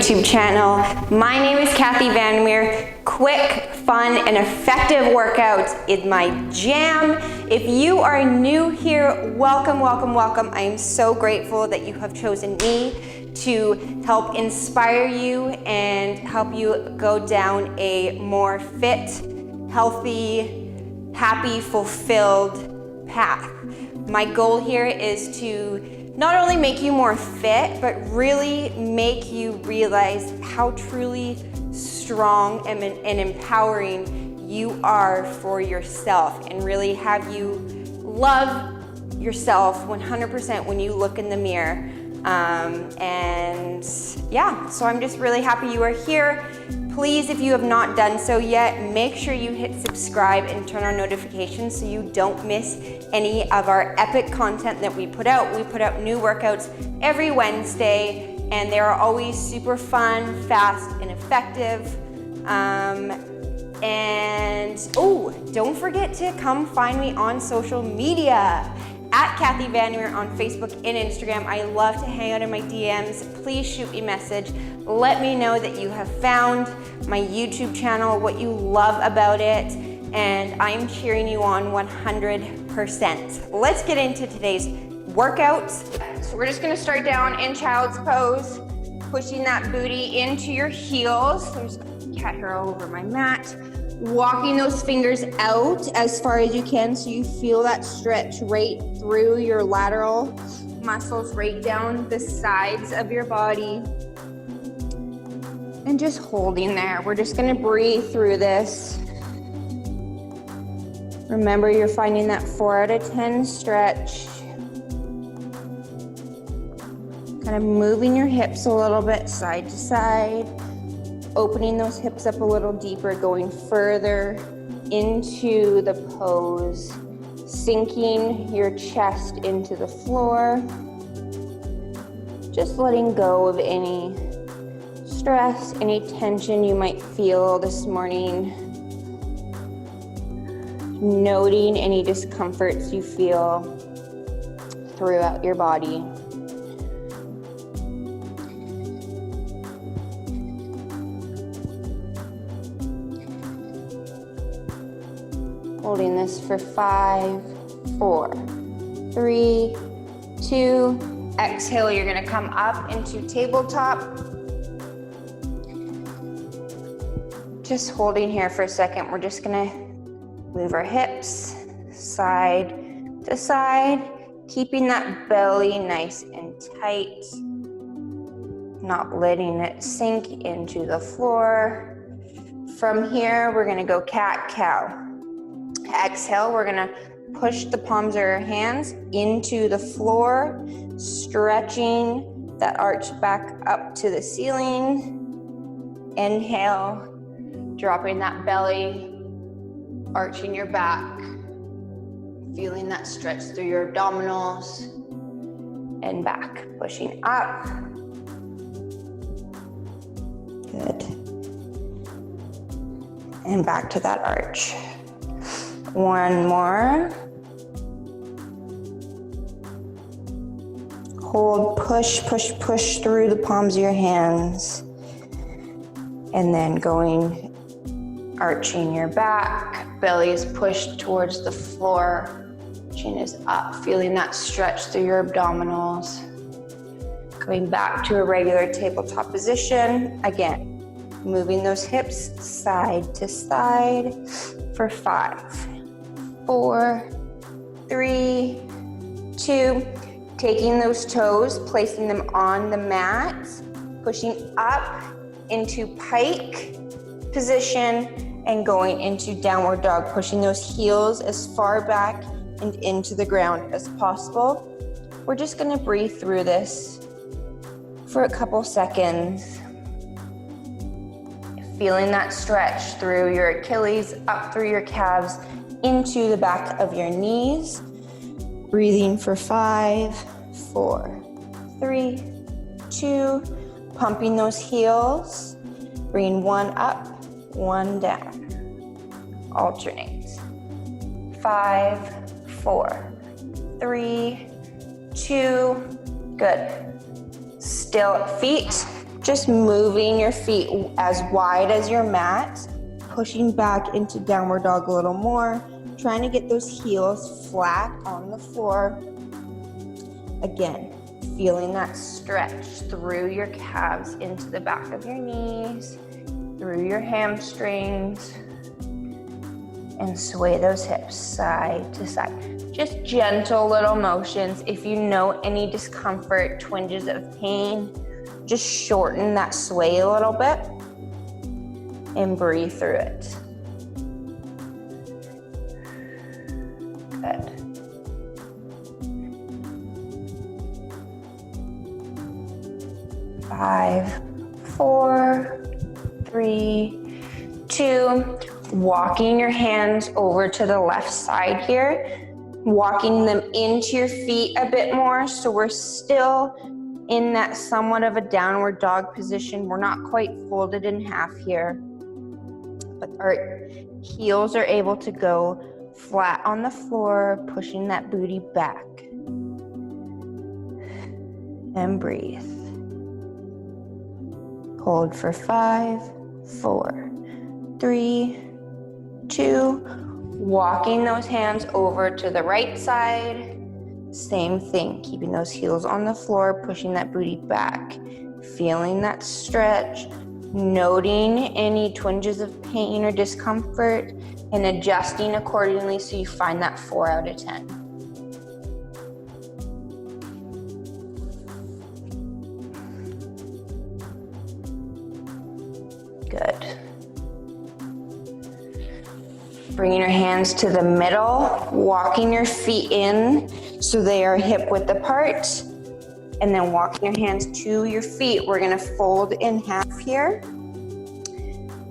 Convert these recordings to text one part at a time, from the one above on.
YouTube channel. My name is Kathie Vandermeer. Quick, fun, and effective workouts is my jam. If you are new here, welcome, welcome, welcome. I am so grateful that you have chosen me to help inspire you and help you go down a more fit, healthy, happy, fulfilled path. My goal here is to not only make you more fit, but really make you realize how truly strong and empowering you are for yourself, and really have you love yourself 100% when you look in the mirror. And yeah, so I'm just really happy you are here. Please, if you have not done so yet, make sure you hit subscribe and turn on notifications so you don't miss any of our epic content that we put out. We put out new workouts every Wednesday, and they are always super fun, fast, and effective. And oh, don't forget to come find me on social media at Kathie Vandermeer on Facebook and Instagram. I love to hang out in my DMs. Please shoot me a message. Let me know that you have found my YouTube channel, what you love about it, and I am cheering you on 100%. Let's get into today's workouts. So we're just gonna start down in child's pose, pushing that booty into your heels. There's cat hair all over my mat. Walking those fingers out as far as you can so you feel that stretch right through your lateral muscles, right down the sides of your body. And just holding there. We're just gonna breathe through this. Remember, you're finding that 4 out of 10 stretch. Kind of moving your hips a little bit side to side. Opening those hips up a little deeper, going further into the pose, sinking your chest into the floor, just letting go of any stress, any tension you might feel this morning, noting any discomforts you feel throughout your body. Holding this for 5, 4, 3, 2, exhale, you're gonna come up into tabletop. Just holding here for a second. We're just gonna move our hips side to side, keeping that belly nice and tight, not letting it sink into the floor. From here, we're gonna go cat-cow. Exhale, we're gonna push the palms of our hands into the floor, stretching that arch back up to the ceiling. Inhale, dropping that belly, arching your back, feeling that stretch through your abdominals and back, pushing up. Good. And back to that arch. One more. Hold, push, push, push through the palms of your hands. And then going, arching your back, belly is pushed towards the floor, chin is up, feeling that stretch through your abdominals. Going back to a regular tabletop position. Again, moving those hips side to side for 5, 4, 3, 2, taking those toes, placing them on the mat, pushing up into pike position and going into downward dog, pushing those heels as far back and into the ground as possible. We're just gonna breathe through this for a couple seconds. Feeling that stretch through your Achilles, up through your calves, into the back of your knees. Breathing for 5, 4, 3, 2, pumping those heels. Bring one up, one down. Alternate. 5, 4, 3, 2, good. Still feet, Just moving your feet as wide as your mat, pushing back into downward dog a little more, trying to get those heels flat on the floor. Again, feeling that stretch through your calves into the back of your knees, through your hamstrings, and sway those hips side to side. Just gentle little motions. If you know any discomfort, twinges of pain, just shorten that sway a little bit and breathe through it. Good. Five, four, three, two. Walking your hands over to the left side here, walking them into your feet a bit more, so we're still in that somewhat of a downward dog position. We're not quite folded in half here, but our heels are able to go flat on the floor, pushing that booty back. And breathe. Hold for 5, 4, 3, 2. Walking those hands over to the right side. Same thing, keeping those heels on the floor, pushing that booty back. Feeling that stretch, noting any twinges of pain or discomfort, and adjusting accordingly so you find that 4 out of 10. Good. Bringing your hands to the middle, walking your feet in so they are hip width apart, and then walking your hands to your feet. We're gonna fold in half here.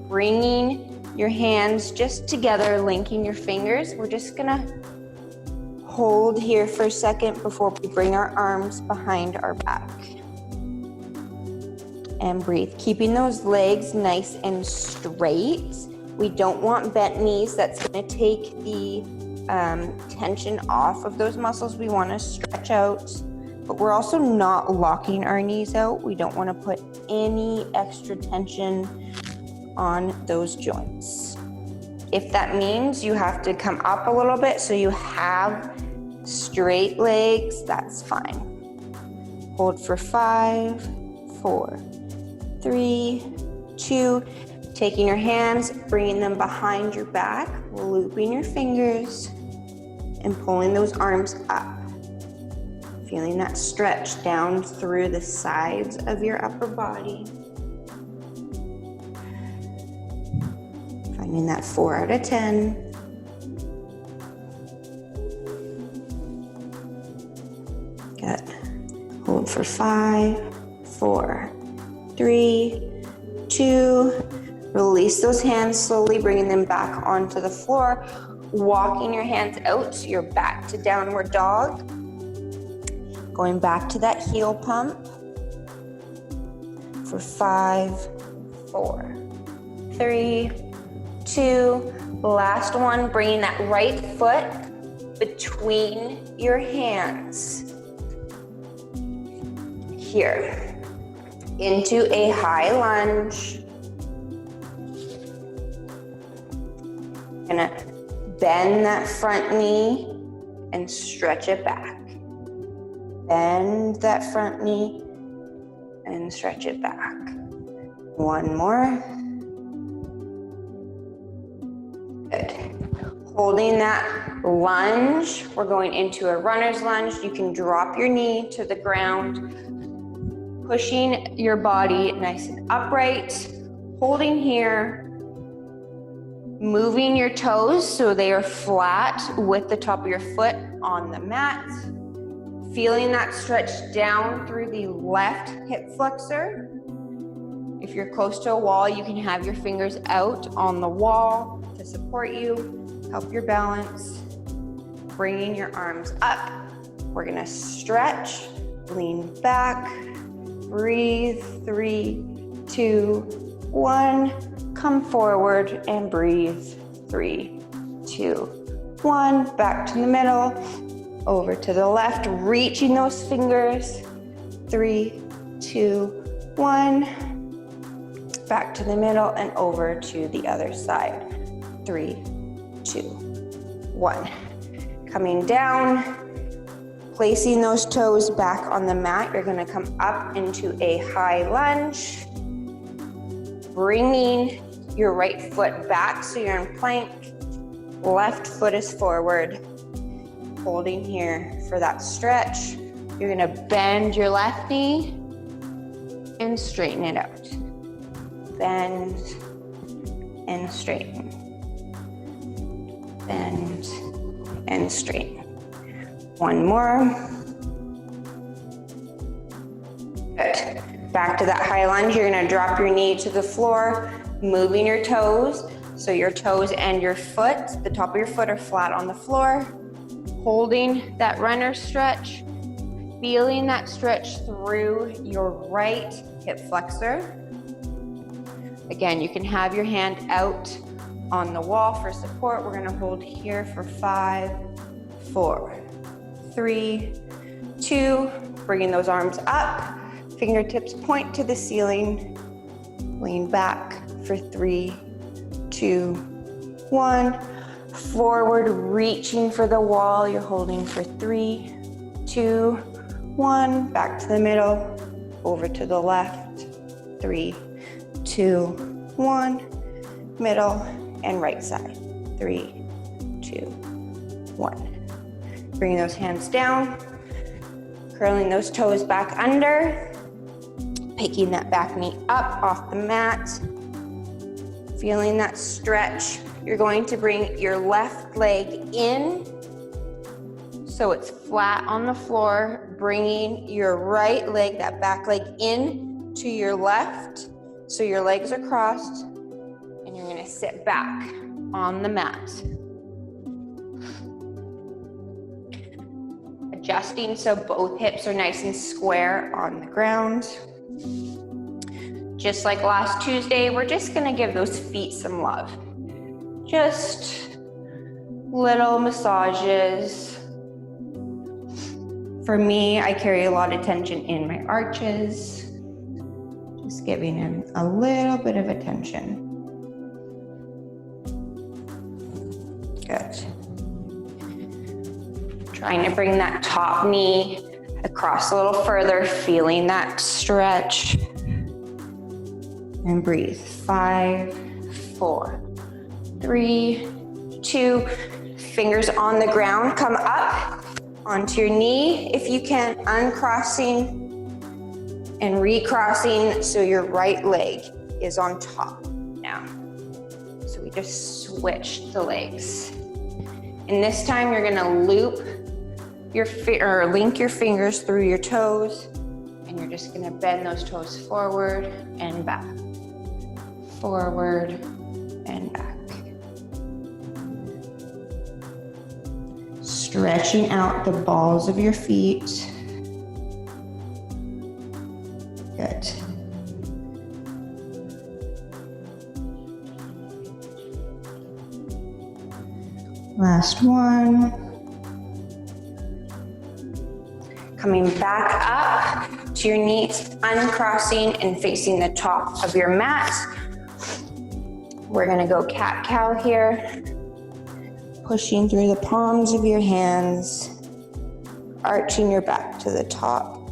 Bringing your hands just together, linking your fingers. We're just gonna hold here for a second before we bring our arms behind our back. And breathe, keeping those legs nice and straight. We don't want bent knees. That's gonna take the tension off of those muscles. We wanna stretch out, but we're also not locking our knees out. We don't wanna put any extra tension on those joints. If that means you have to come up a little bit so you have straight legs, that's fine. Hold for 5, 4, 3, 2. Taking your hands, bringing them behind your back, looping your fingers, and pulling those arms up. Feeling that stretch down through the sides of your upper body. Finding that 4 out of 10. Good. Hold for 5, 4, 3, 2. Release those hands slowly, bringing them back onto the floor. Walking your hands out so you're back to downward dog. Going back to that heel pump for 5, 4, 3, 2. Last one, bringing that right foot between your hands. Here, into a high lunge. Gonna bend that front knee and stretch it back. Bend that front knee and stretch it back. One more. Good. Holding that lunge, we're going into a runner's lunge. You can drop your knee to the ground, pushing your body nice and upright, holding here, moving your toes so they are flat with the top of your foot on the mat. Feeling that stretch down through the left hip flexor. If you're close to a wall, you can have your fingers out on the wall to support you, help your balance. Bringing your arms up. We're gonna stretch, lean back, breathe, 3, 2, 1. Come forward and breathe. 3, 2, 1. Back to the middle, over to the left, reaching those fingers. 3, 2, 1, back to the middle and over to the other side. 3, 2, 1. Coming down, placing those toes back on the mat. You're gonna come up into a high lunge, bringing your right foot back so you're in plank. Left foot is forward, holding here for that stretch. You're gonna bend your left knee and straighten it out. Bend and straighten. Bend and straighten. One more. Good. Back to that high lunge. You're gonna drop your knee to the floor, moving your toes. So your toes and your foot, the top of your foot are flat on the floor. Holding that runner stretch. Feeling that stretch through your right hip flexor. Again, you can have your hand out on the wall for support. We're gonna hold here for 5, 4, 3, 2. Bringing those arms up. Fingertips point to the ceiling. Lean back for 3, 2, 1. Forward, reaching for the wall. You're holding for 3, 2, 1. Back to the middle, over to the left. 3, 2, 1. Middle and right side. 3, 2, 1. Bringing those hands down, curling those toes back under, picking that back knee up off the mat, feeling that stretch. You're going to bring your left leg in so it's flat on the floor, bringing your right leg, that back leg, in to your left so your legs are crossed, and you're gonna sit back on the mat. Adjusting so both hips are nice and square on the ground. Just like last Tuesday, we're just gonna give those feet some love. Just little massages. For me, I carry a lot of tension in my arches. Just giving them a little bit of attention. Good. Trying to bring that top knee across a little further, feeling that stretch. And breathe. 5, 4, 3, 2. Fingers on the ground, come up onto your knee. If you can, uncrossing and recrossing so your right leg is on top now. So we just switched the legs. And this time you're gonna loop or link your fingers through your toes, and you're just gonna bend those toes forward and back. Forward and back. Stretching out the balls of your feet. Good. Last one. Coming back up to your knees, uncrossing and facing the top of your mat. We're gonna go cat-cow here. Pushing through the palms of your hands, arching your back to the top.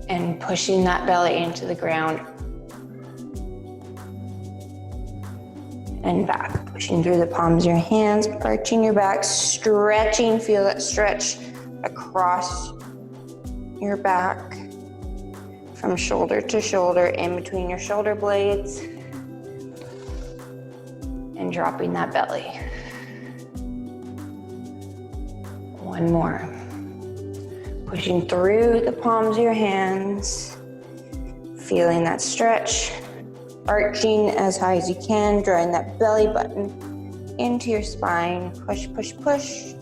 And pushing that belly into the ground. And back, pushing through the palms of your hands, arching your back, stretching, feel that stretch across your back, from shoulder to shoulder, in between your shoulder blades, and dropping that belly. One more. Pushing through the palms of your hands, feeling that stretch, arching as high as you can, drawing that belly button into your spine. Push, push, push.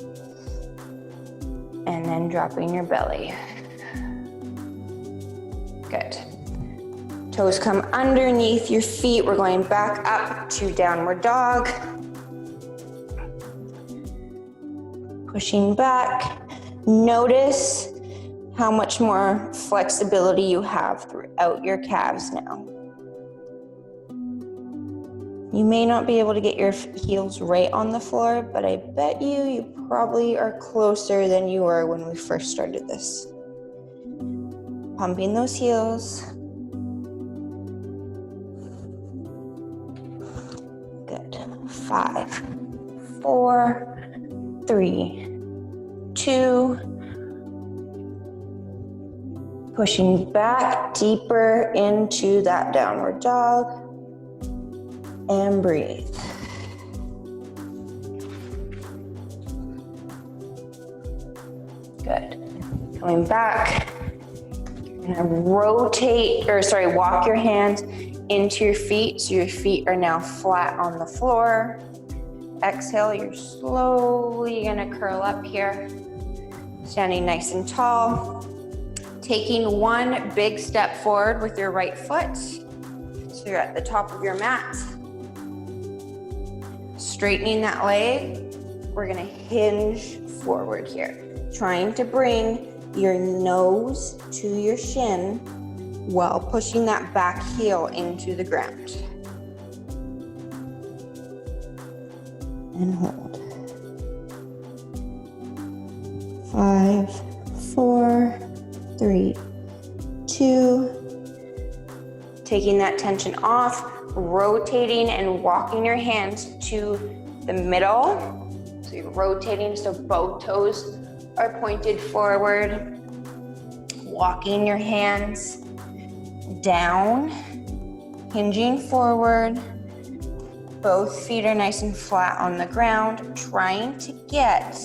And then dropping your belly. Good. Toes come underneath your feet. We're going back up to downward dog. Pushing back, Notice how much more flexibility you have throughout your calves now. You may not be able to get your heels right on the floor, but I bet you probably are closer than you were when we first started this. Pumping those heels. Good. 5, 4, 3, 2. Pushing back deeper into that downward dog. And breathe. Good. Coming back. You're gonna walk your hands into your feet so your feet are now flat on the floor. Exhale, you're slowly gonna curl up here. Standing nice and tall. Taking one big step forward with your right foot. So you're at the top of your mat. Straightening that leg, we're gonna hinge forward here. Trying to bring your nose to your shin while pushing that back heel into the ground. And hold. 5, 4, 3, 2. Taking that tension off. Rotating and walking your hands to the middle. So you're rotating so both toes are pointed forward. Walking your hands down, hinging forward. Both feet are nice and flat on the ground, trying to get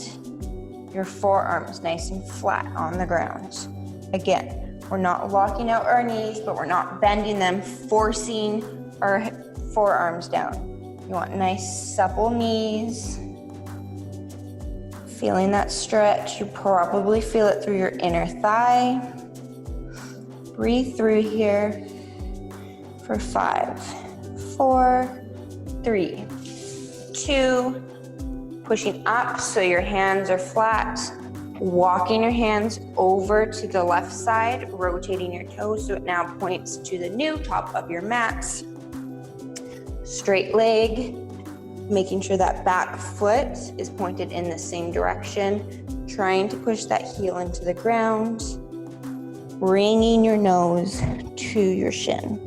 your forearms nice and flat on the ground. Again, we're not locking out our knees, but we're not bending them, forcing our forearms down. You want nice supple knees. Feeling that stretch, you probably feel it through your inner thigh. Breathe through here for 5, 4, 3, 2. Pushing up so your hands are flat. Walking your hands over to the left side, rotating your toes so it now points to the new top of your mat. Straight leg, making sure that back foot is pointed in the same direction, trying to push that heel into the ground, bringing your nose to your shin.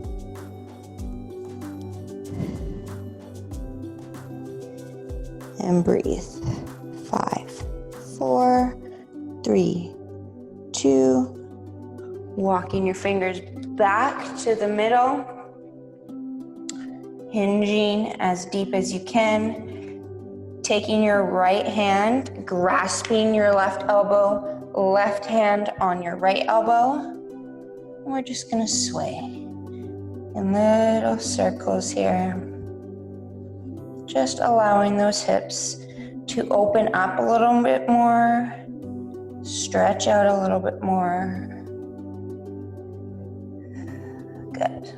And breathe. 5, 4, 3, 2. Walking your fingers back to the middle. Hinging as deep as you can. Taking your right hand, grasping your left elbow, left hand on your right elbow. And we're just gonna sway in little circles here. Just allowing those hips to open up a little bit more, stretch out a little bit more. Good.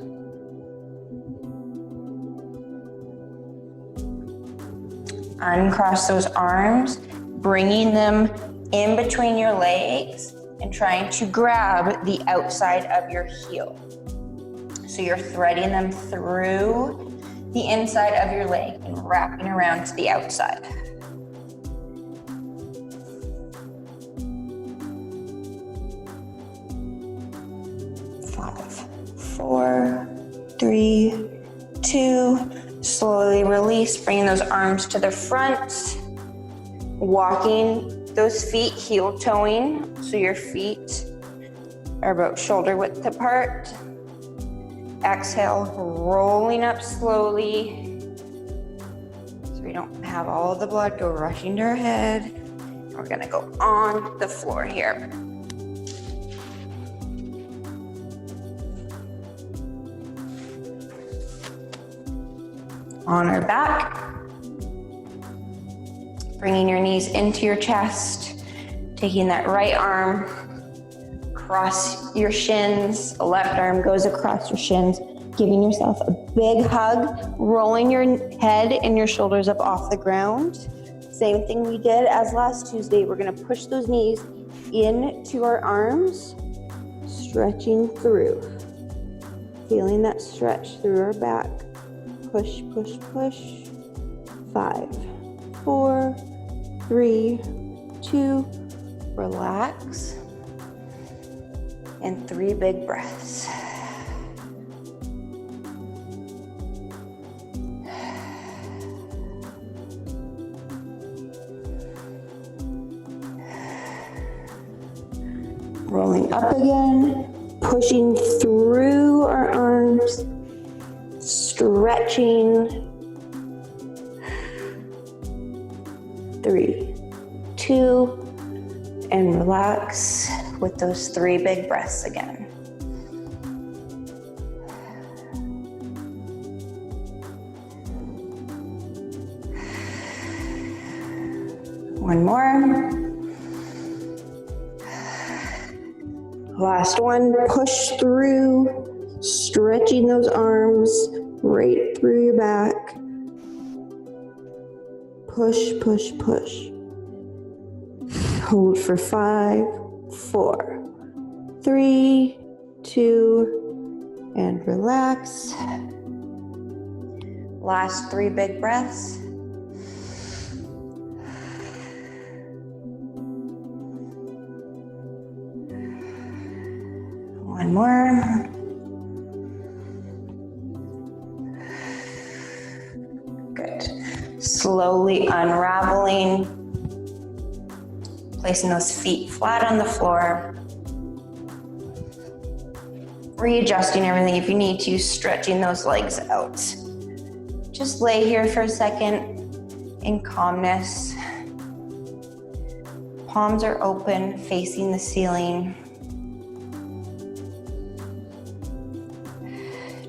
Uncross those arms, bringing them in between your legs and trying to grab the outside of your heel. So you're threading them through the inside of your leg and wrapping around to the outside. Five, 4, 3, 2. Slowly release, bringing those arms to the front. Walking those feet heel toeing, so your feet are about shoulder width apart. Exhale, rolling up slowly so we don't have all the blood go rushing to our head. We're gonna go on the floor here. On our back, bringing your knees into your chest, taking that right arm across your shins, the left arm goes across your shins, giving yourself a big hug, rolling your head and your shoulders up off the ground. Same thing we did as last Tuesday. We're gonna push those knees into our arms, stretching through. Feeling that stretch through our back. Push, push, push. 5, 4, 3, 2, relax. And 3 big breaths. Rolling up again, pushing through our arms, stretching. 3, 2, and relax with those 3 big breaths again. One more. Last one, push through, stretching those arms right through your back. Push, push, push. Hold for 5, 4, 3, 2, and relax. Last 3 big breaths. One more. Good. Slowly unraveling. Placing those feet flat on the floor. Readjusting everything if you need to, stretching those legs out. Just lay here for a second in calmness. Palms are open, facing the ceiling.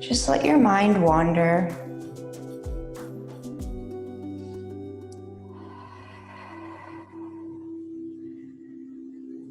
Just let your mind wander.